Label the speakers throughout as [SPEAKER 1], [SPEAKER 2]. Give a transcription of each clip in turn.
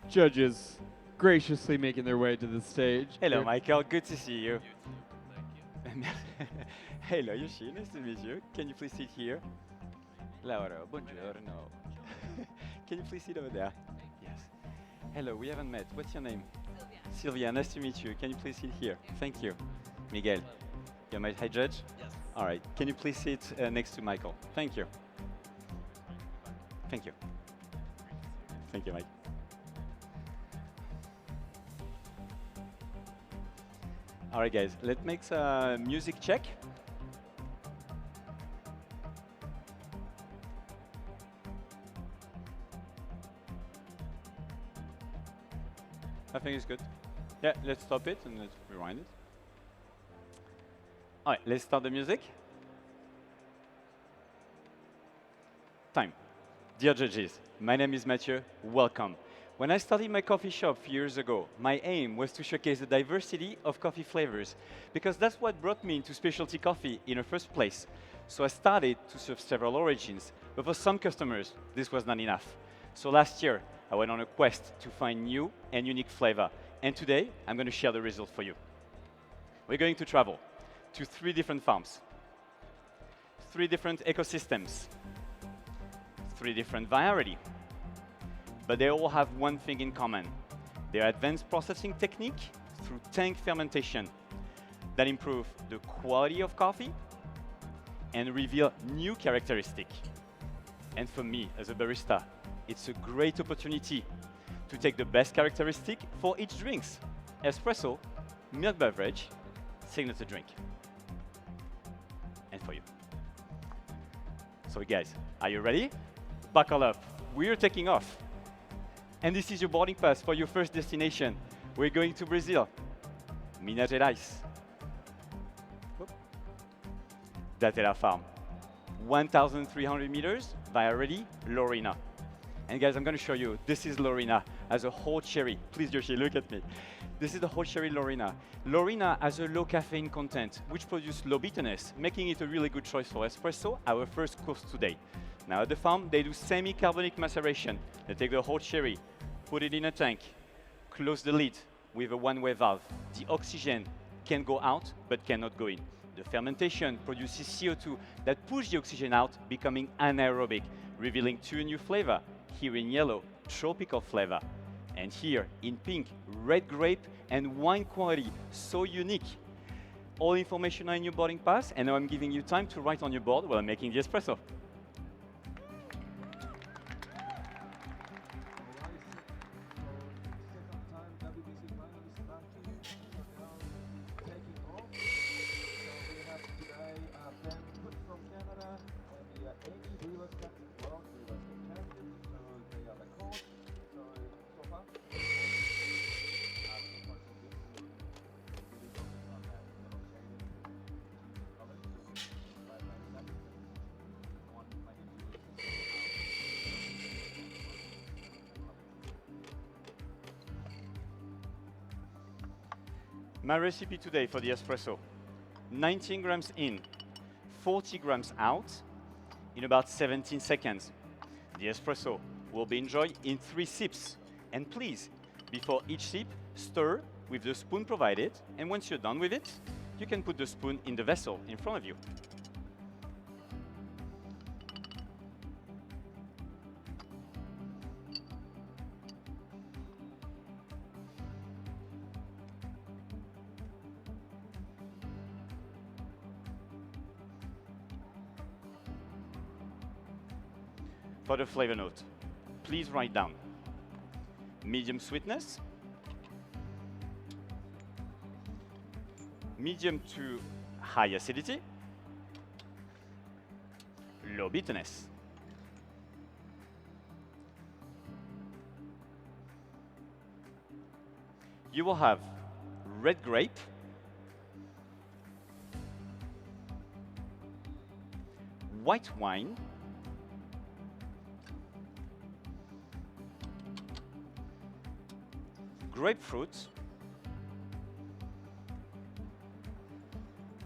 [SPEAKER 1] judges graciously making their way to the stage.
[SPEAKER 2] Hello, Michael. Good to see you. Hello, Yoshi. Nice to meet you. Can you please sit here? Laura, buongiorno. Can you please sit over there? Yes. Hello, we haven't met. What's your name? Sylvia, nice to meet you. Can you please sit here? Thank you. Miguel, you're my head judge? Yes. All right. Can you please sit next to Michael? Thank you. Thank you. Thank you, Mike. All right, guys. Let's make a music check. I think it's good. Yeah, let's stop it and let's rewind it. All right, let's start the music. Time. Dear judges, my name is Mathieu. Welcome. When I started my coffee shop a few years ago, my aim was to showcase the diversity of coffee flavors, because that's what brought me into specialty coffee in the first place. So I started to serve several origins, but for some customers, this was not enough. So last year, I went on a quest to find new and unique flavor, and today, I'm going to share the result for you. We're going to travel to 3 different farms, 3 different ecosystems, 3 different varieties. But they all have one thing in common: their advanced processing technique through tank fermentation that improve the quality of coffee and reveal new characteristics. And for me, as a barista, it's a great opportunity to take the best characteristic for each drinks: espresso, milk beverage, signature drink. And for you. So guys, are you ready? Buckle up. We're taking off. And this is your boarding pass for your first destination. We're going to Brazil, Minas Gerais. Datela Farm, 1,300 meters, variety, Lorena. And guys, I'm going to show you, this is Lorena as a whole cherry. Please, Yoshi, look at me. This is the whole cherry Lorena. Lorena has a low caffeine content, which produces low bitterness, making it a really good choice for espresso, our first course today. Now at the farm, they do semi-carbonic maceration. They take the whole cherry, put it in a tank, close the lid with a one-way valve. The oxygen can go out, but cannot go in. The fermentation produces CO2 that push the oxygen out, becoming anaerobic, revealing 2 new flavors. Here in yellow, tropical flavor. And here in pink, red grape and wine quality, so unique. All information are in your boarding pass, and now I'm giving you time to write on your board while I'm making the espresso. My recipe today for the espresso: 19 grams in, 40 grams out, in about 17 seconds. The espresso will be enjoyed in 3 sips. And please, before each sip, stir with the spoon provided, and once you're done with it, you can put the spoon in the vessel in front of you. For the flavor note, please write down medium sweetness, medium to high acidity, low bitterness. You will have red grape, white wine, grapefruit,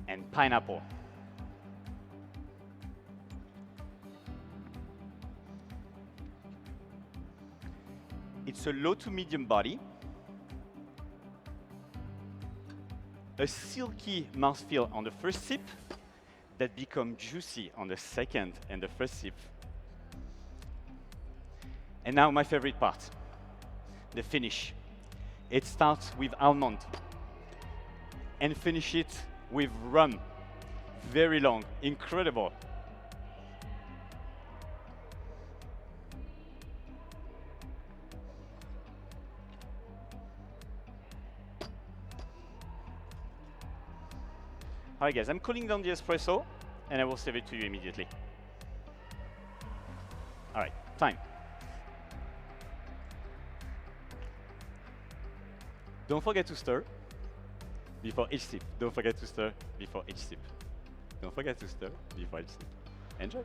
[SPEAKER 2] and pineapple. It's a low to medium body, a silky mouthfeel on the first sip that become juicy on the second and the first sip. And now my favorite part, the finish. It starts with almond and finish it with rum. Very long, incredible. All right, guys, I'm cooling down the espresso, and I will serve it to you immediately. All right, time. Don't forget to stir before each sip. Don't forget to stir before each sip. Don't forget to stir before each sip. Enjoy.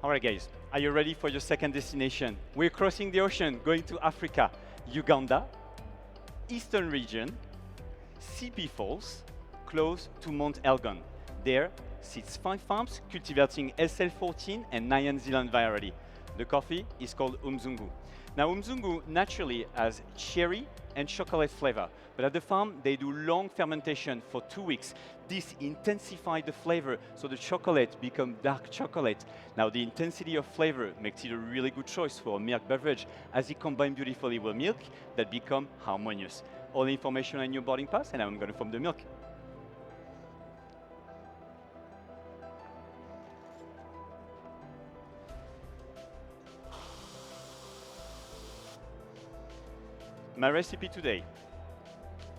[SPEAKER 2] All right, guys, are you ready for your second destination? We're crossing the ocean, going to Africa, Uganda, Eastern region, CP Falls, close to Mount Elgon. There sits 5 farms cultivating SL14 and Nyan Zealand variety. The coffee is called Umzungu. Now, Umzungu naturally has cherry and chocolate flavor, but at the farm, they do long fermentation for 2 weeks. This intensifies the flavor, so the chocolate becomes dark chocolate. Now, the intensity of flavor makes it a really good choice for a milk beverage, as it combines beautifully with milk that become harmonious. All the information on your boarding pass, and I'm going to foam the milk. My recipe today,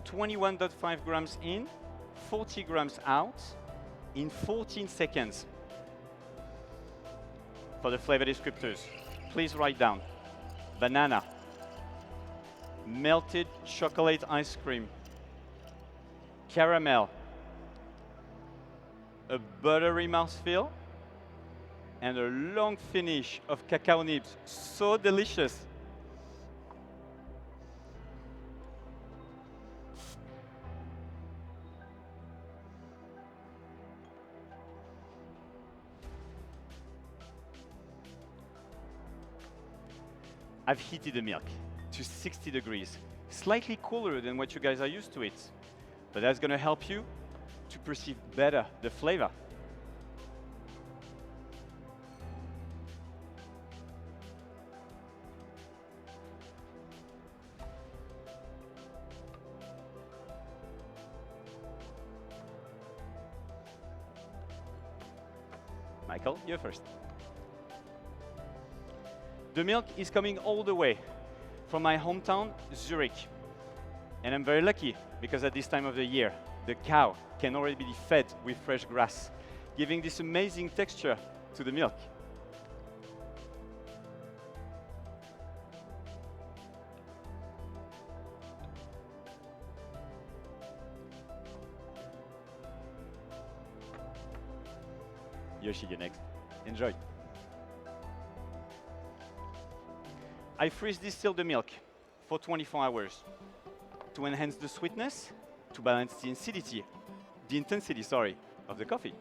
[SPEAKER 2] 21.5 grams in, 40 grams out, in 14 seconds. For the flavor descriptors, please write down banana, melted chocolate ice cream, caramel, a buttery mouthfeel, and a long finish of cacao nibs. So delicious. I've heated the milk to 60 degrees, slightly cooler than what you guys are used to it. But that's going to help you to perceive better the flavor. Michael, you're first. The milk is coming all the way from my hometown, Zurich. And I'm very lucky because at this time of the year, the cow can already be fed with fresh grass, giving this amazing texture to the milk. Yoshi, you next. Enjoy. I freeze distill the milk for 24 hours to enhance the sweetness, to balance the intensity, of the coffee.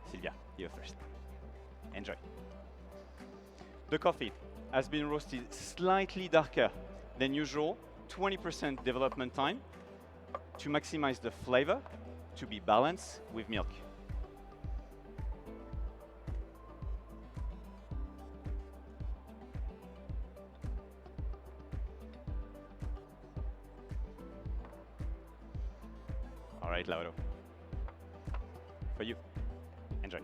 [SPEAKER 2] Sylvia, you first. Enjoy. The coffee has been roasted slightly darker than usual, 20% development time, to maximize the flavor, to be balanced with milk. All right, Lauro. For you. Enjoy.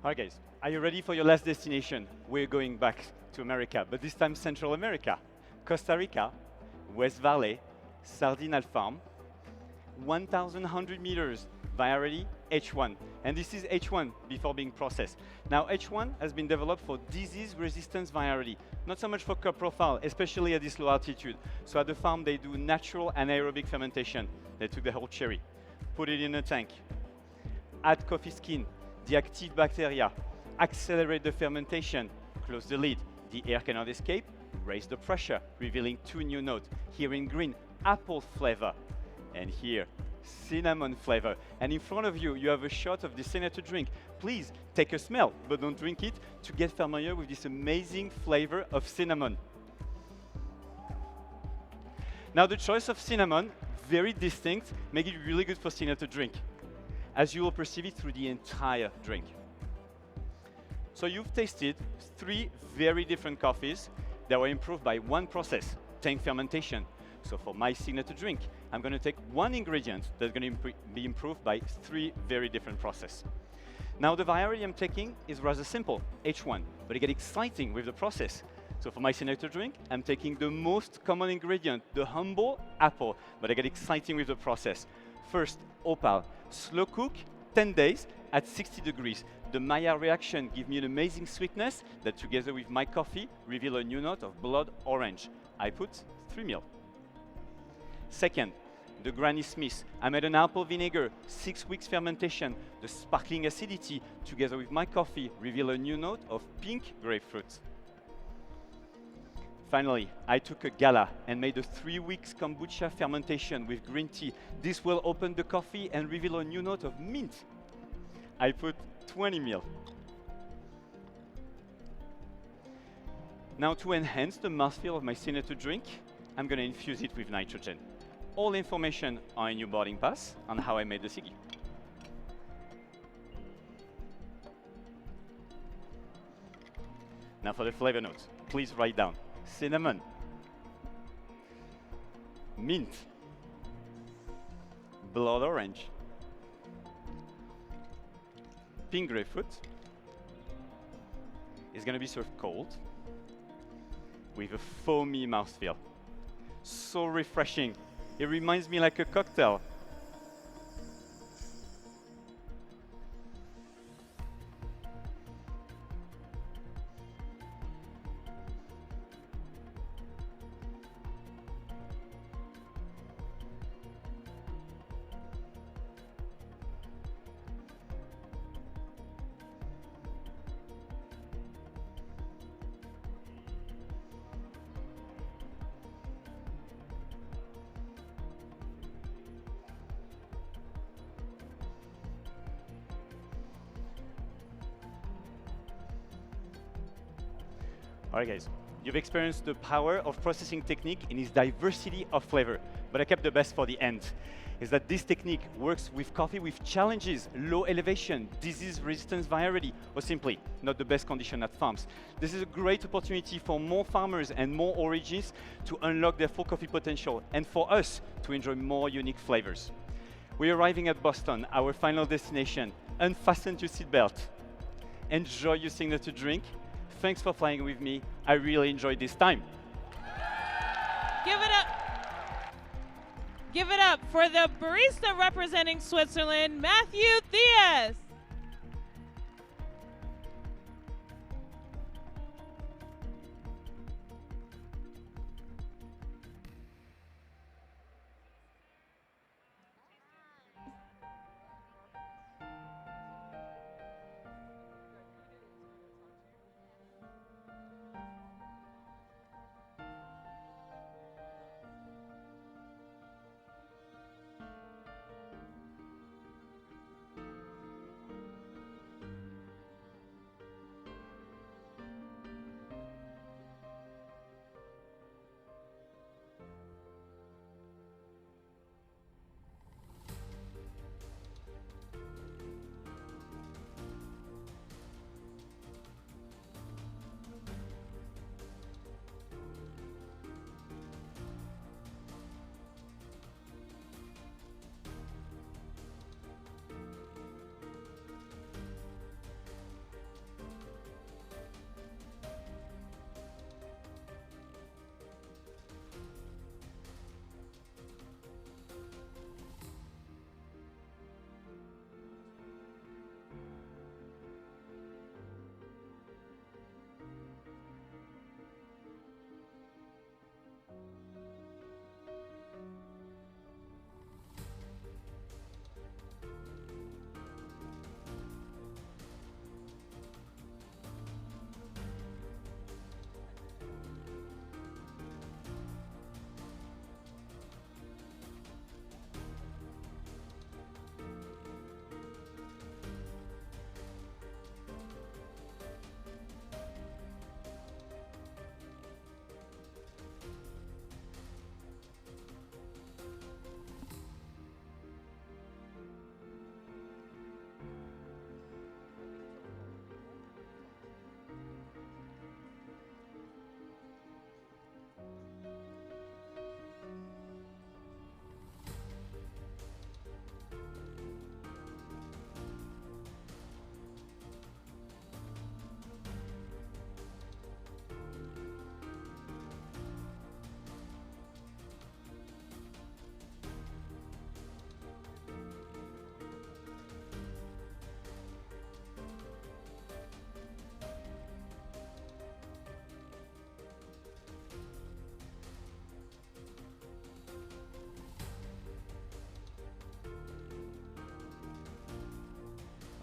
[SPEAKER 2] All right, guys, are you ready for your last destination? We're going back to America, but this time Central America. Costa Rica, West Valley, Sardinal Farm, 1,100 meters, variety H1. And this is H1 before being processed. Now, H1 has been developed for disease-resistance variety, not so much for cup profile, especially at this low altitude. So at the farm, they do natural anaerobic fermentation. They took the whole cherry, put it in a tank, add coffee skin, the active bacteria, accelerate the fermentation, close the lid, the air cannot escape, raise the pressure, revealing two new notes. Here in green, apple flavor, and here, cinnamon flavor. And in front of you, you have a shot of the signature drink. Please take a smell, but don't drink it, to get familiar with this amazing flavor of cinnamon. Now the choice of cinnamon, very distinct, make it really good for signature drink, as you will perceive it through the entire drink. So you've tasted 3 very different coffees that were improved by one process, tank fermentation. So for my signature drink, I'm going to take one ingredient that's going to be improved by 3 very different processes. Now the variety I'm taking is rather simple, H1, but it gets exciting with the process. So for my signature drink, I'm taking the most common ingredient, the humble apple, but I get exciting with the process. First, opal, slow cook, 10 days at 60 degrees. The Maillard reaction gives me an amazing sweetness that together with my coffee reveal a new note of blood orange. I put 3 ml. Second, the Granny Smith. I made an apple vinegar, 6 weeks fermentation. The sparkling acidity together with my coffee reveal a new note of pink grapefruit. Finally, I took a Gala and made a 3 weeks kombucha fermentation with green tea. This will open the coffee and reveal a new note of mint. I put 20 ml. Now to enhance the mouthfeel of my signature drink, I'm going to infuse it with nitrogen. All information are in your boarding pass on how I made the Siggy. Now for the flavor notes, please write down cinnamon, mint, blood orange, pink grapefruit. It's going to be served cold with a foamy mouthfeel. So refreshing. It reminds me like a cocktail. All right, guys. You've experienced the power of processing technique in its diversity of flavor, but I kept the best for the end. Is that this technique works with coffee with challenges, low elevation, disease resistance variety, or simply not the best condition at farms. This is a great opportunity for more farmers and more origins to unlock their full coffee potential and for us to enjoy more unique flavors. We're arriving at Boston, our final destination. Unfasten your seatbelt. Enjoy your signature drink. Thanks for flying with me. I really enjoyed this time.
[SPEAKER 3] Give it up. Give it up for the barista representing Switzerland, Mathieu Theis.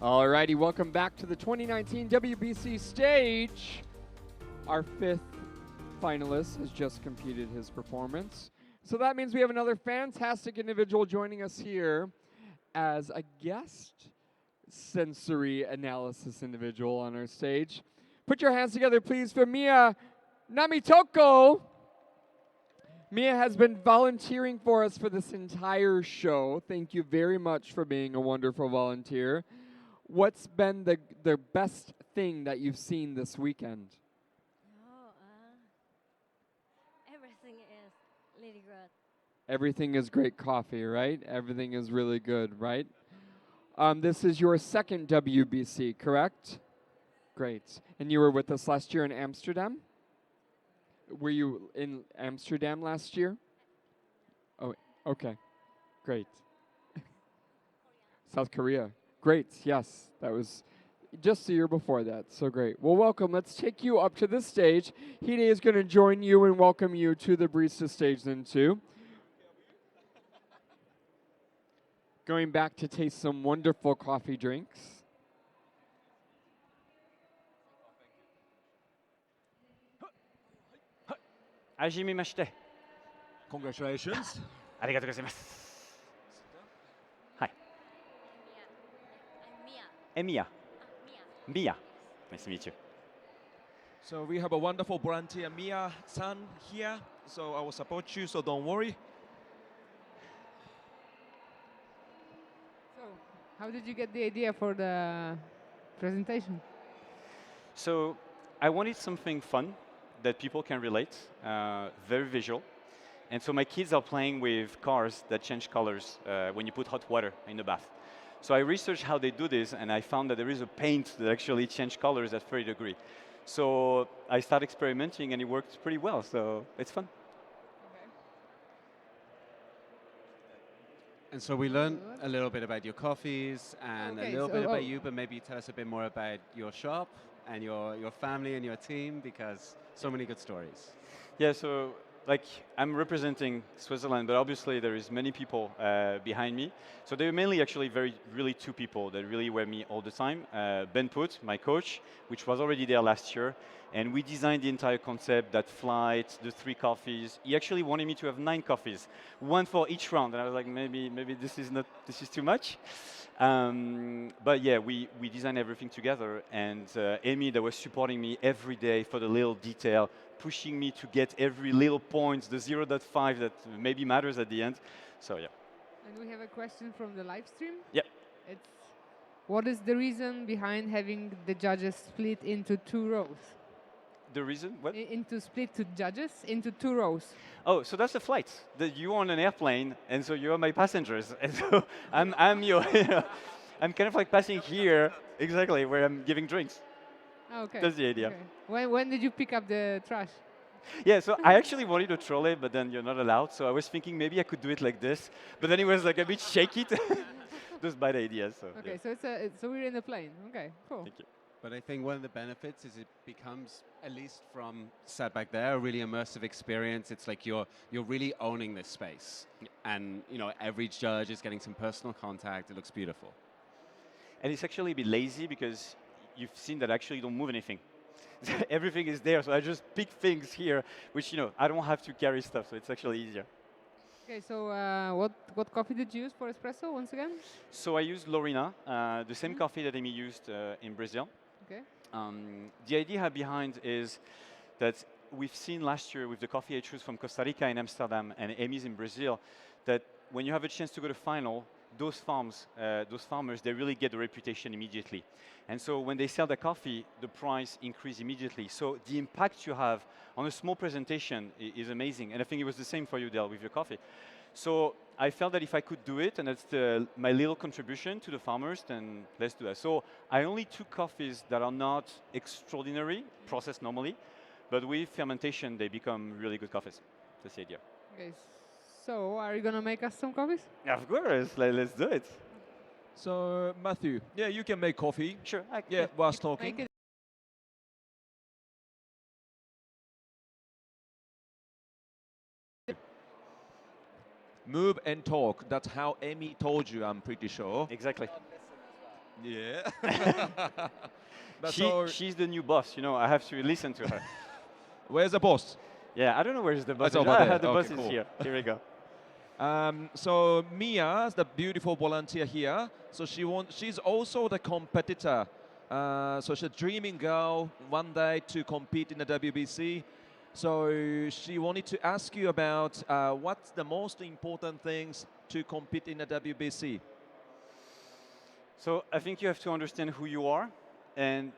[SPEAKER 1] Alrighty, welcome back to the 2019 WBC stage. Our fifth finalist has just completed his performance. So that means we have another fantastic individual joining us here as a guest sensory analysis individual on our stage. Put your hands together, please, for Mia Namitoko. Mia has been volunteering for us for this entire show. Thank you very much for being a wonderful volunteer. What's been the best thing that you've seen this weekend?
[SPEAKER 4] Oh, everything is really good.
[SPEAKER 1] Everything is great coffee, right? Everything is really good, right? This is your second WBC, correct? Great. And you were with us last year in Amsterdam? Were you in Amsterdam last year? Oh, okay. Great. South Korea. Great, yes. That was just the year before that, so great. Well, welcome. Let's take you up to the stage. Hide is going to join you and welcome you to the Barista stage then, too. Going back to taste some wonderful coffee drinks.
[SPEAKER 2] Hajimemashite.
[SPEAKER 5] Congratulations.
[SPEAKER 2] Arigatou gozaimasu. Hi.
[SPEAKER 4] I'm Mia.
[SPEAKER 2] Emiya.
[SPEAKER 4] Mia.
[SPEAKER 2] Mia. Nice to meet you.
[SPEAKER 5] So we have a wonderful volunteer, Mia-san, here. So I will support you, so don't worry.
[SPEAKER 6] So, how did you get the idea for the presentation?
[SPEAKER 2] So I wanted something fun that people can relate, very visual. And so my kids are playing with cars that change colors when you put hot water in the bath. So I researched how they do this, and I found that there is a paint that actually changes colors at 30 degrees. So I started experimenting, and it worked pretty well. So it's fun.
[SPEAKER 7] And so we learned a little bit about your coffees and
[SPEAKER 6] Okay,
[SPEAKER 7] a little
[SPEAKER 6] so-
[SPEAKER 7] bit about
[SPEAKER 6] oh.
[SPEAKER 7] you, but maybe tell us a bit more about your shop and your family and your team, because so many good stories.
[SPEAKER 2] Yeah, so like I'm representing Switzerland, but obviously there is many people behind me. So they're mainly actually really two people that really were me all the time. Ben Put, my coach, which was already there last year, and we designed the entire concept, that flight, the 3 coffees. He actually wanted me to have 9 coffees, 1 for each round, and I was like, maybe this is too much. But yeah, we designed everything together, and Amy that was supporting me every day for the little detail, pushing me to get every little point, the 0.5 that maybe matters at the end. So yeah.
[SPEAKER 6] And we have a question from the live stream.
[SPEAKER 2] Yeah.
[SPEAKER 6] It's, what is the reason behind having the judges split into 2 rows?
[SPEAKER 2] The reason? What?
[SPEAKER 6] Into split to judges into 2 rows.
[SPEAKER 2] Oh, so that's the flight. That you're on an airplane, and so you're my passengers, and so I'm your, I'm kind of like passing here, exactly where I'm giving drinks.
[SPEAKER 6] Okay.
[SPEAKER 2] That's the idea.
[SPEAKER 6] Okay. When did you pick up the trash?
[SPEAKER 2] Yeah, so I actually wanted to troll it, but then you're not allowed. So I was thinking maybe I could do it like this, but then it was like a bit shaky. Just bad ideas. So,
[SPEAKER 6] Okay,
[SPEAKER 2] yeah.
[SPEAKER 6] so so we're in the plane. Okay, cool.
[SPEAKER 2] Thank you.
[SPEAKER 7] But I think one of the benefits is it becomes, at least from sat back there, a really immersive experience. It's like you're really owning this space, and every judge is getting some personal contact. It looks beautiful.
[SPEAKER 2] And it's actually a bit lazy because you've seen that actually you don't move anything. Everything is there, so I just pick things here, which I don't have to carry stuff, so it's actually easier.
[SPEAKER 6] Okay, so what coffee did you use for espresso once again?
[SPEAKER 2] So I used Lorena, the same coffee that Amy used in Brazil.
[SPEAKER 6] Okay.
[SPEAKER 2] The idea behind is that we've seen last year with the coffee I choose from Costa Rica and Amsterdam and Amy's in Brazil, that when you have a chance to go to final, those farmers, they really get the reputation immediately. And so when they sell the coffee, the price increases immediately. So the impact you have on a small presentation is amazing. And I think it was the same for you, Del, with your coffee. So I felt that if I could do it, and that's my little contribution to the farmers, then let's do that. So I only took coffees that are not extraordinary, processed normally, but with fermentation, they become really good coffees. That's the idea.
[SPEAKER 6] Okay, so are you gonna make us some coffees?
[SPEAKER 2] Of course, let's do it.
[SPEAKER 5] So Matthew, yeah, you can make coffee.
[SPEAKER 2] Sure.
[SPEAKER 5] Yeah, whilst talking.
[SPEAKER 6] Make it.
[SPEAKER 5] Move and talk. That's how Amy told you, I'm pretty sure.
[SPEAKER 2] Exactly.
[SPEAKER 5] Yeah. That's all.
[SPEAKER 2] She's the new boss, I have to listen to her.
[SPEAKER 5] Where's the boss?
[SPEAKER 2] Yeah, I don't know where's the boss.
[SPEAKER 5] It's over there.
[SPEAKER 2] The
[SPEAKER 5] Okay,
[SPEAKER 2] boss
[SPEAKER 5] cool.
[SPEAKER 2] is here. Here we go.
[SPEAKER 5] So Mia, the beautiful volunteer here, so she's also the competitor. So she's a dreaming girl one day to compete in the WBC. So she wanted to ask you about what's the most important things to compete in the WBC.
[SPEAKER 2] So I think you have to understand who you are and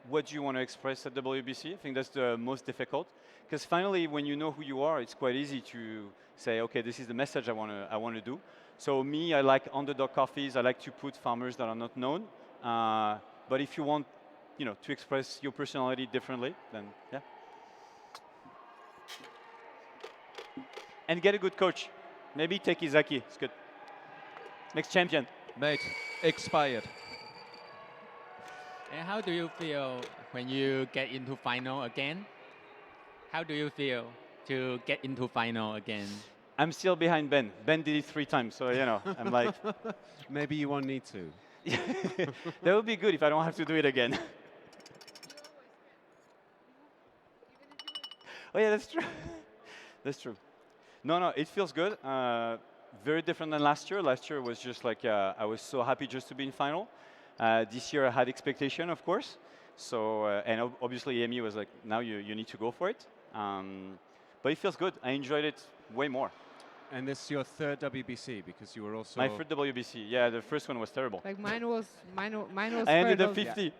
[SPEAKER 2] what you want to express at WBC. I think that's the most difficult. Because finally, when you know who you are, it's quite easy to say, okay, this is the message I want to do. So me, I like underdog coffees. I like to put farmers that are not known. But if you want, to express your personality differently, then yeah. And get a good coach. Maybe take Izaki. It's good. Next champion.
[SPEAKER 5] Mate, expired.
[SPEAKER 8] And how do you feel when you get into final again? How do you feel to get into final again?
[SPEAKER 2] I'm still behind Ben. Ben did it 3 times, so I'm like.
[SPEAKER 7] Maybe you won't need to.
[SPEAKER 2] That would be good if I don't have to do it again. Oh yeah, that's true. That's true. No, it feels good. Very different than last year. Last year was just like I was so happy just to be in final. This year I had expectation, of course, So, and obviously Amy was like, now you need to go for it. But it feels good. I enjoyed it way more.
[SPEAKER 7] And this is your third WBC because you were also.
[SPEAKER 2] My third WBC, yeah, the first one was terrible.
[SPEAKER 6] Like mine was
[SPEAKER 2] I ended
[SPEAKER 6] third
[SPEAKER 2] up
[SPEAKER 6] also.
[SPEAKER 2] 50.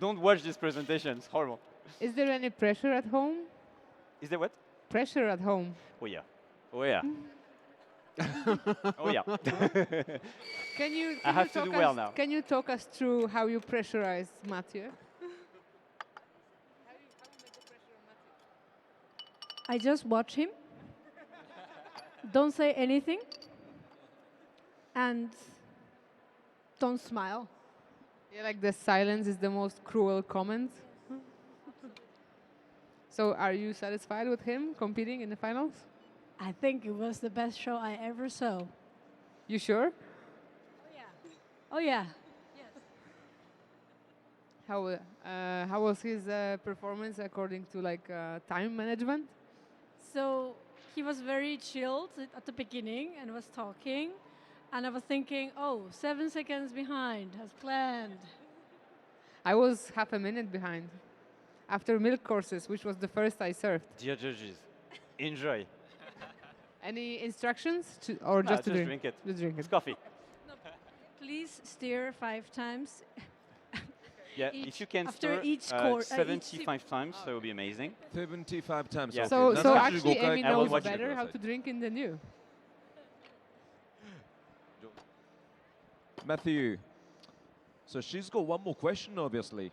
[SPEAKER 2] Don't watch this presentation, it's horrible.
[SPEAKER 6] Is there any pressure at home?
[SPEAKER 2] Is there what?
[SPEAKER 6] Pressure at home.
[SPEAKER 2] Oh yeah. Oh yeah. Oh yeah.
[SPEAKER 6] Can you?
[SPEAKER 2] I have to do well now.
[SPEAKER 6] Can you talk us through how you pressurize Mathieu?
[SPEAKER 4] I just watch him. Don't say anything. And don't smile.
[SPEAKER 6] Yeah, like the silence is the most cruel comment. So, are you satisfied with him competing in the finals?
[SPEAKER 4] I think it was the best show I ever saw.
[SPEAKER 6] You sure?
[SPEAKER 4] Oh yeah.
[SPEAKER 6] How was his performance according to like time management?
[SPEAKER 4] So he was very chilled at the beginning and was talking. And I was thinking, oh, 7 seconds behind as planned.
[SPEAKER 6] I was half a minute behind. After milk courses, which was the first I served.
[SPEAKER 2] Dear judges, enjoy.
[SPEAKER 6] Any instructions or
[SPEAKER 2] No,
[SPEAKER 6] just to
[SPEAKER 2] just
[SPEAKER 6] drink?
[SPEAKER 2] drink it.
[SPEAKER 6] Just drink
[SPEAKER 2] It's
[SPEAKER 6] it.
[SPEAKER 2] coffee.
[SPEAKER 4] Please stir 5 times.
[SPEAKER 2] Yeah,
[SPEAKER 4] Each-
[SPEAKER 2] if you can
[SPEAKER 4] after
[SPEAKER 2] stir
[SPEAKER 4] each course,
[SPEAKER 2] 75 times, that would be amazing.
[SPEAKER 5] 75 times.
[SPEAKER 2] Yeah.
[SPEAKER 5] Okay.
[SPEAKER 6] So,
[SPEAKER 5] That's
[SPEAKER 6] so
[SPEAKER 5] actually
[SPEAKER 6] actually,
[SPEAKER 5] good.
[SPEAKER 6] Amy
[SPEAKER 2] I will
[SPEAKER 6] knows
[SPEAKER 2] watch it.
[SPEAKER 6] better how to drink in than you.
[SPEAKER 5] Mathieu. So she's got one more question, obviously.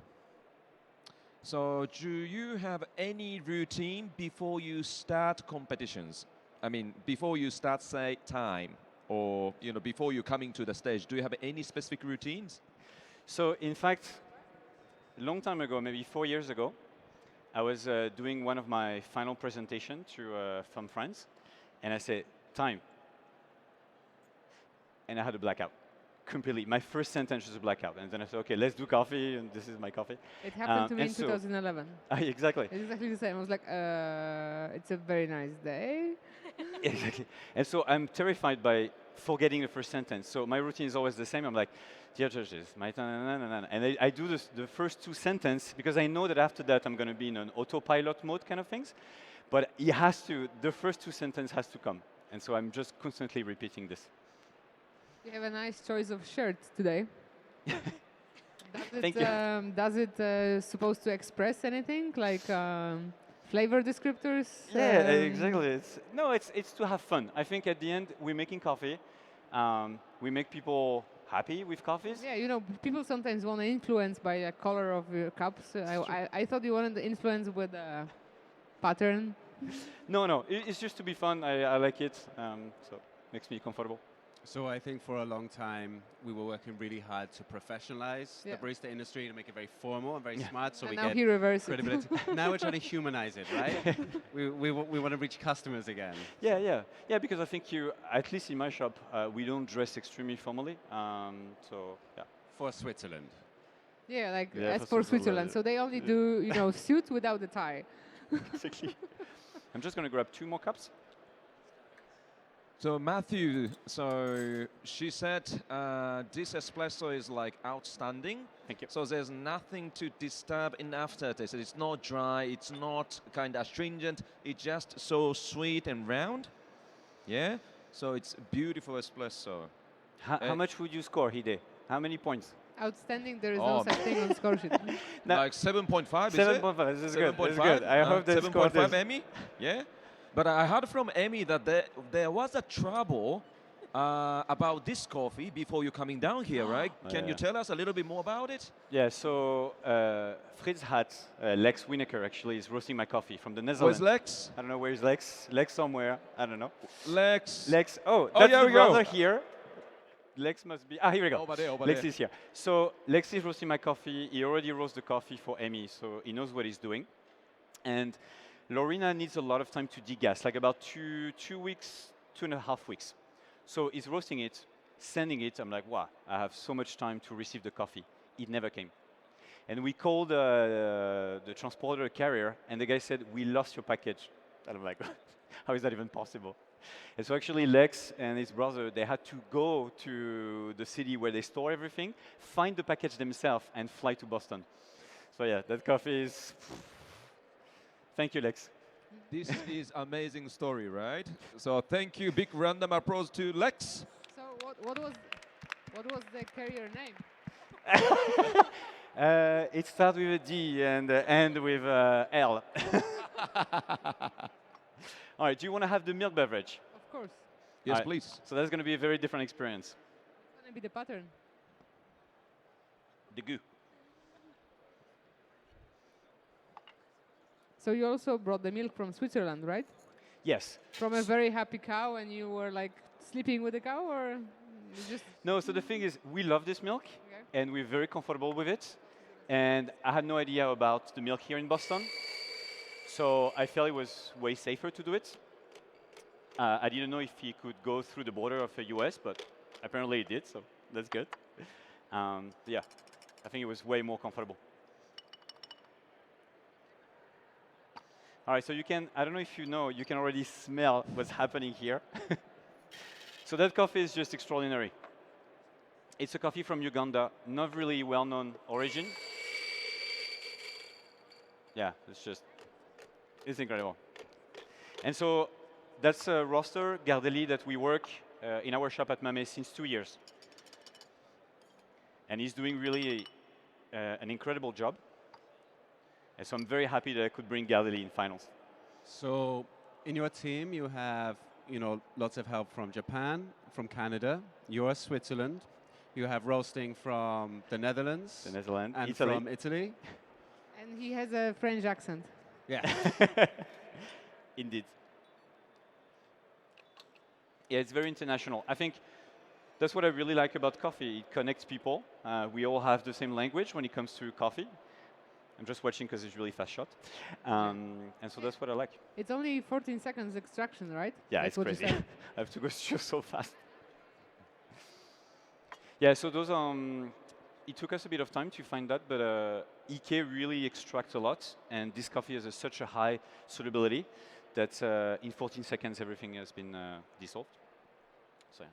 [SPEAKER 5] So do you have any routine before you start competitions? I mean, before you start, say, time, or before you coming to the stage, do you have any specific routines?
[SPEAKER 2] So, in fact, a long time ago, maybe 4 years ago, I was doing one of my final presentation to some friends, and I said, time. And I had a blackout, completely. My first sentence was a blackout, and then I said, okay, let's do coffee, and this is my coffee.
[SPEAKER 6] It happened to me
[SPEAKER 2] and
[SPEAKER 6] in
[SPEAKER 2] so-
[SPEAKER 6] 2011.
[SPEAKER 2] Exactly.
[SPEAKER 6] It's exactly the same. I was like, it's a very nice day.
[SPEAKER 2] Exactly. And so I'm terrified by forgetting the first sentence. So my routine is always the same. I'm like, dear judges, my and I do the first 2 sentences because I know that after that I'm going to be in an autopilot mode kind of things. But the first 2 sentences has to come. And so I'm just constantly repeating this.
[SPEAKER 6] You have a nice choice of shirt today.
[SPEAKER 2] Thank you.
[SPEAKER 6] Does it supposed to express anything like flavor descriptors?
[SPEAKER 2] Yeah, exactly. It's to have fun. I think at the end we're making coffee. We make people happy with coffees.
[SPEAKER 6] Yeah, people sometimes want to influence by the color of your cups. I thought you wanted to influence with a pattern.
[SPEAKER 2] No, it's just to be fun. I like it, so makes me comfortable.
[SPEAKER 7] So I think for a long time we were working really hard to professionalize
[SPEAKER 6] Yeah.
[SPEAKER 7] the barista industry to make it very formal and very smart, so
[SPEAKER 6] And
[SPEAKER 7] we
[SPEAKER 6] now
[SPEAKER 7] get
[SPEAKER 6] he reversed it.
[SPEAKER 7] credibility. Now we're trying to humanize it, right? we want to reach customers again.
[SPEAKER 2] Yeah. Because I think at least in my shop, we don't dress extremely formally. So yeah.
[SPEAKER 7] For Switzerland.
[SPEAKER 6] Yeah, like
[SPEAKER 2] Yeah,
[SPEAKER 6] as
[SPEAKER 2] for
[SPEAKER 6] for
[SPEAKER 2] Switzerland,
[SPEAKER 6] Switzerland. So they only do, suit without the tie.
[SPEAKER 2] Exactly. I'm just going to grab 2 more cups.
[SPEAKER 5] So Mathieu, so she said this espresso is like outstanding.
[SPEAKER 2] Thank you.
[SPEAKER 5] So there's nothing to disturb in aftertaste. It's not dry, it's not kind of astringent, it's just so sweet and round. Yeah? So it's beautiful espresso.
[SPEAKER 2] How much would you score, Hide? How many points?
[SPEAKER 6] Outstanding. There is
[SPEAKER 5] Oh,
[SPEAKER 6] no such thing on score sheet.
[SPEAKER 2] No.
[SPEAKER 5] Like 7.5, is it?
[SPEAKER 2] 7.5. This is good. This is
[SPEAKER 5] 7.5?
[SPEAKER 2] good. I hope they score
[SPEAKER 5] 7.5
[SPEAKER 2] this.
[SPEAKER 5] Emmy? Yeah? But I heard from Emmy that there was a trouble about this coffee before you coming down here, right? Can you
[SPEAKER 2] yeah.
[SPEAKER 5] tell us a little bit more about it?
[SPEAKER 2] Yeah, so Fritz Hat, Lex Wienecker actually is roasting my coffee from the Netherlands.
[SPEAKER 5] Where's Lex?
[SPEAKER 2] I don't know, where's Lex? Lex somewhere, I don't know.
[SPEAKER 5] Lex.
[SPEAKER 2] Lex,
[SPEAKER 5] Oh,
[SPEAKER 2] that's
[SPEAKER 5] here
[SPEAKER 2] the
[SPEAKER 5] we go.
[SPEAKER 2] brother here. Lex must be, here we go.
[SPEAKER 5] Over there.
[SPEAKER 2] Lex is here. So Lex is roasting my coffee. He already roasted the coffee for Emmy, so he knows what he's doing. And Lorena needs a lot of time to degas, like about 2 weeks, 2.5 weeks. So he's roasting it, sending it. I'm like, wow, I have so much time to receive the coffee. It never came. And we called the transporter carrier, and the guy said, we lost your package. And I'm like, how is that even possible? And so actually Lex and his brother, they had to go to the city where they store everything, find the package themselves, and fly to Boston. So yeah, that coffee is. Thank you, Lex.
[SPEAKER 5] This is amazing story, right? So thank you. Big random applause to Lex.
[SPEAKER 6] So what was the carrier name?
[SPEAKER 2] It starts with a D and end with L. All right, do you want to have the milk beverage?
[SPEAKER 6] Of course.
[SPEAKER 5] Yes,
[SPEAKER 2] Alright,
[SPEAKER 5] please.
[SPEAKER 2] So that's going to be a very different experience.
[SPEAKER 6] It's gonna be the pattern.
[SPEAKER 2] The goo.
[SPEAKER 6] So you also brought the milk from Switzerland, right?
[SPEAKER 2] Yes.
[SPEAKER 6] From a very happy cow, and you were like sleeping with the cow, or you just
[SPEAKER 2] No, so the thing is, we love this milk,
[SPEAKER 6] okay.
[SPEAKER 2] and we're very comfortable with it. And I had no idea about the milk here in Boston. So I felt it was way safer to do it. I didn't know if he could go through the border of the US, but apparently he did, so that's good. Yeah, I think it was way more comfortable. All right, so you can, I don't know if you know, you can already smell what's happening here. So that coffee is just extraordinary. It's a coffee from Uganda, not really well-known origin. Yeah, it's incredible. And so that's a roaster, Gardelli, that we work in our shop at Mame since 2 years. And he's doing really an incredible job. And so I'm very happy that I could bring Gardelli in finals.
[SPEAKER 7] So in your team, you have lots of help from Japan, from Canada, you're Switzerland. You have roasting from the Netherlands,
[SPEAKER 2] The Netherlands,
[SPEAKER 7] and
[SPEAKER 2] Italy.
[SPEAKER 7] from Italy.
[SPEAKER 6] And he has a French accent.
[SPEAKER 7] Yeah.
[SPEAKER 2] Indeed. Yeah, it's very international. I think that's what I really like about coffee. It connects people. We all have the same language when it comes to coffee. I'm just watching because it's really fast shot. And so that's what I like.
[SPEAKER 6] It's only 14 seconds extraction, right?
[SPEAKER 2] Yeah,
[SPEAKER 6] That's
[SPEAKER 2] it's
[SPEAKER 6] what you
[SPEAKER 2] crazy.
[SPEAKER 6] said.
[SPEAKER 2] I have to go through so fast. Yeah, so those it took us a bit of time to find that, but EK really extracts a lot, and this coffee has such a high solubility that in 14 seconds everything has been dissolved. So yeah.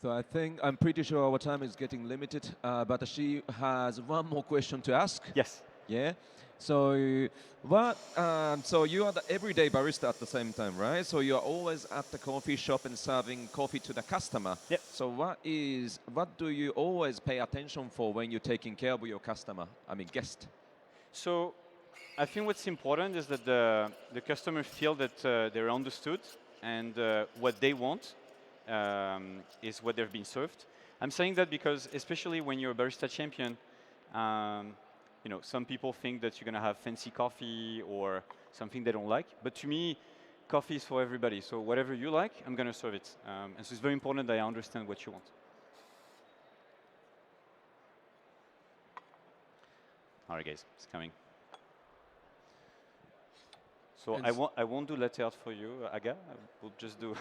[SPEAKER 5] So I think I'm pretty sure our time is getting limited, but she has one more question to ask.
[SPEAKER 2] Yes.
[SPEAKER 5] Yeah. So what? So you are the everyday barista at the same time, right? So you are always at the coffee shop and serving coffee to the customer.
[SPEAKER 2] Yep.
[SPEAKER 5] So what do you always pay attention for when you're taking care of your customer? I mean, guest.
[SPEAKER 2] So I think what's important is that the customer feel that they're understood and what they want is what they've been served. I'm saying that because especially when you're a barista champion, some people think that you're going to have fancy coffee or something they don't like. But to me, coffee is for everybody. So whatever you like, I'm going to serve it. And so it's very important that I understand what you want. All right, guys, it's coming. So I won't do latte art for you, Aga. I will just do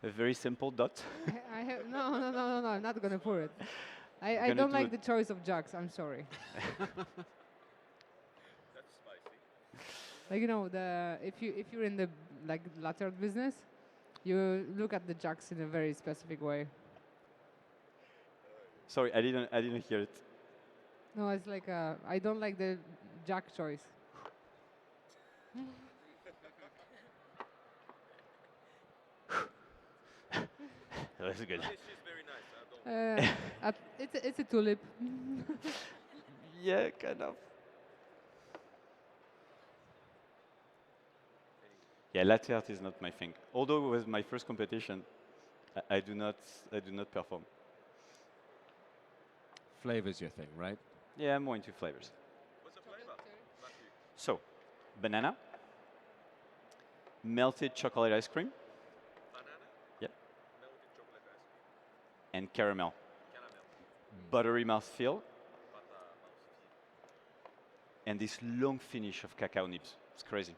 [SPEAKER 2] a very simple dot.
[SPEAKER 6] I have no. I'm not gonna pour it. I don't like the choice of jugs. I'm sorry.
[SPEAKER 5] That's spicy.
[SPEAKER 6] Like if you're in the latte art business, you look at the jugs in a very specific way.
[SPEAKER 2] Sorry, I didn't hear it.
[SPEAKER 6] No, it's like I don't like the jug choice.
[SPEAKER 2] That's good.
[SPEAKER 5] She's very nice.
[SPEAKER 6] It's a tulip.
[SPEAKER 2] Yeah, kind of. Yeah, latte art is not my thing. Although it was my first competition, I do not perform.
[SPEAKER 7] Flavor's your thing, right?
[SPEAKER 2] Yeah, I'm more into flavors.
[SPEAKER 5] What's the flavor?
[SPEAKER 2] So, banana, melted chocolate ice cream,
[SPEAKER 5] Banana.
[SPEAKER 2] Yep.
[SPEAKER 5] Melted chocolate ice cream.
[SPEAKER 2] and caramel.
[SPEAKER 5] Caramel.
[SPEAKER 2] Buttery mouthfeel,
[SPEAKER 5] Butter
[SPEAKER 2] and this long finish of cacao nibs. It's crazy.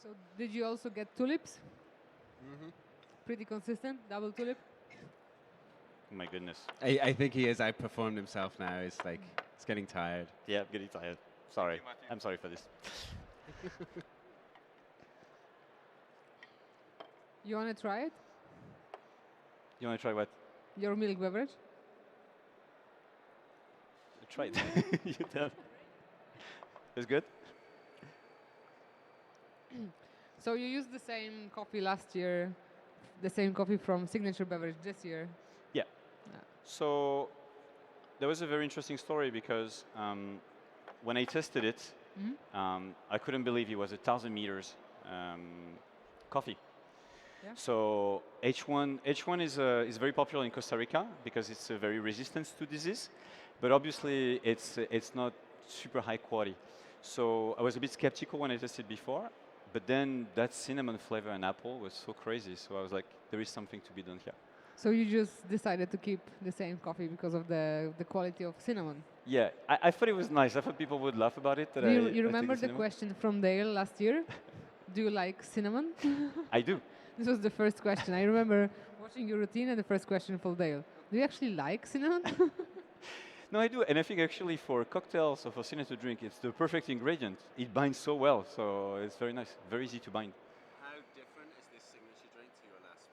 [SPEAKER 6] So did you also get tulips?
[SPEAKER 7] Mm-hmm.
[SPEAKER 6] Pretty consistent, double tulip.
[SPEAKER 2] Oh my goodness.
[SPEAKER 7] I think he has outperformed himself now. He's getting tired.
[SPEAKER 2] Yeah, I'm getting tired. Sorry.
[SPEAKER 5] Mathieu.
[SPEAKER 2] I'm sorry for this.
[SPEAKER 6] You want to try it?
[SPEAKER 2] You want to try what?
[SPEAKER 6] Your milk beverage?
[SPEAKER 2] Try it. You tell. It's good?
[SPEAKER 6] So you used the same coffee last year, the same coffee from Signature Beverage this year.
[SPEAKER 2] Yeah.
[SPEAKER 6] Yeah.
[SPEAKER 2] So there was a very interesting story because when I tested it, I couldn't believe it was 1,000 meters coffee.
[SPEAKER 6] Yeah.
[SPEAKER 2] So H1 is very popular in Costa Rica because it's very resistant to disease, but obviously it's not super high quality. So I was a bit skeptical when I tested before, but then that cinnamon flavor and apple was so crazy. So I was like, there is something to be done here.
[SPEAKER 6] So you just decided to keep the same coffee because of the quality of cinnamon.
[SPEAKER 2] Yeah, I thought it was nice. I thought people would laugh about it. That
[SPEAKER 6] Do you,
[SPEAKER 2] I
[SPEAKER 6] you
[SPEAKER 2] take
[SPEAKER 6] remember the
[SPEAKER 2] cinnamon.
[SPEAKER 6] question from Dale last year? Do you like cinnamon?
[SPEAKER 2] I do.
[SPEAKER 6] This was the first question. I remember watching your routine and the first question from Dale. Do you actually like cinnamon?
[SPEAKER 2] No, I do, and I think actually for cocktails or for cinnamon to drink, it's the perfect ingredient. It binds so well, so it's very nice, very easy to bind.
[SPEAKER 7] How different is this signature drink to your last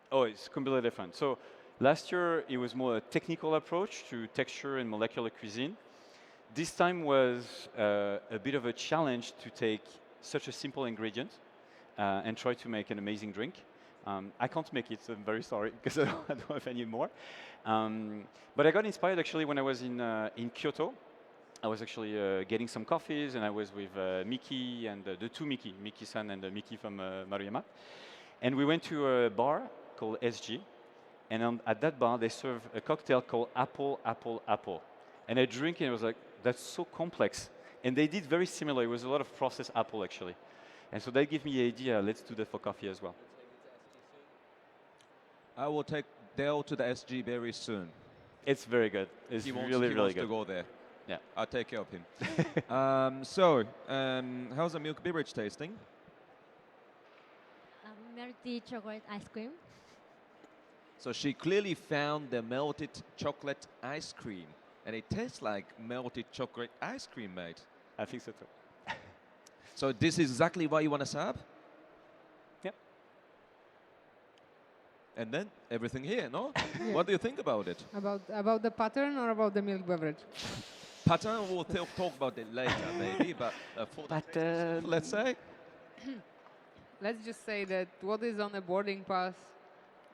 [SPEAKER 7] one?
[SPEAKER 2] Oh, it's completely different. So last year it was more a technical approach to texture and molecular cuisine. This time was a bit of a challenge to take such a simple ingredient and try to make an amazing drink. I can't make it, so I'm very sorry because I don't have any more. But I got inspired actually when I was in Kyoto. I was actually getting some coffees, and I was with Miki and the two Miki-san and Miki from Maruyama. And we went to a bar called SG, and at that bar they serve a cocktail called Apple, Apple, Apple. And I drink it, and I was like, that's so complex. And they did very similar. It was a lot of processed apple actually. And so that gave me the idea, let's do that for coffee as well.
[SPEAKER 5] I will take Dale to the SG very soon.
[SPEAKER 2] It's very good. It's
[SPEAKER 5] He wants,
[SPEAKER 2] really,
[SPEAKER 5] he
[SPEAKER 2] really
[SPEAKER 5] wants
[SPEAKER 2] good.
[SPEAKER 5] to go there.
[SPEAKER 2] Yeah.
[SPEAKER 5] I'll take care of him. How's the milk beverage tasting?
[SPEAKER 9] Melty chocolate ice cream.
[SPEAKER 5] So she clearly found the melted chocolate ice cream. And it tastes like melted chocolate ice cream, mate.
[SPEAKER 2] I think so too.
[SPEAKER 5] So this is exactly what you want to serve?
[SPEAKER 2] Yep.
[SPEAKER 5] And then everything here, no? What do you think about it?
[SPEAKER 6] About the pattern or about the milk beverage?
[SPEAKER 5] Pattern, we'll talk about it later, maybe. But for the taste, let's say.
[SPEAKER 6] Let's just say that what is on the boarding pass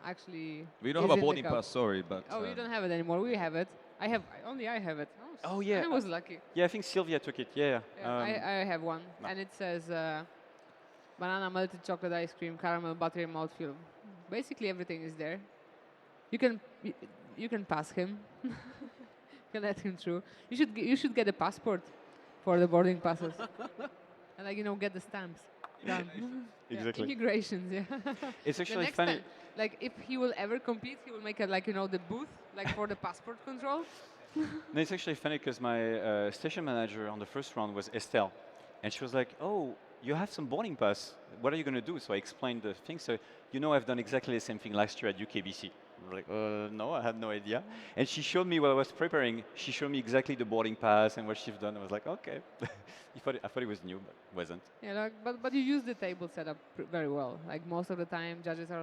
[SPEAKER 6] actually.
[SPEAKER 5] We don't
[SPEAKER 6] is
[SPEAKER 5] have a
[SPEAKER 6] in the
[SPEAKER 5] boarding
[SPEAKER 6] cup.
[SPEAKER 5] pass, sorry, but.
[SPEAKER 6] Oh, you don't have it anymore. We have it. I have. Only I have it.
[SPEAKER 2] Oh, yeah.
[SPEAKER 6] I was lucky.
[SPEAKER 2] Yeah, I think Sylvia took it. Yeah.
[SPEAKER 6] Yeah, I have one,
[SPEAKER 2] no.
[SPEAKER 6] and it says banana melted chocolate ice cream, caramel buttery mouthfeel. Basically, everything is there. You can pass him. You can let him through. You should get a passport for the boarding passes, and get the stamps. Done.
[SPEAKER 2] Exactly.
[SPEAKER 6] Yeah, immigrations. Yeah.
[SPEAKER 2] It's
[SPEAKER 6] The
[SPEAKER 2] actually
[SPEAKER 6] next
[SPEAKER 2] funny.
[SPEAKER 6] time, like if he will ever compete, he will make a the booth for the passport control.
[SPEAKER 2] No, it's actually funny because my station manager on the first round was Estelle. And she was like, oh, you have some boarding pass. What are you going to do? So I explained the thing. So, I've done exactly the same thing last year at UKBC. I was like, no, I had no idea. And she showed me while I was preparing, she showed me exactly the boarding pass and what she's done. I was like, okay. I thought it was new, but it wasn't.
[SPEAKER 6] Yeah, but you use the table setup very well. Like most of the time, judges are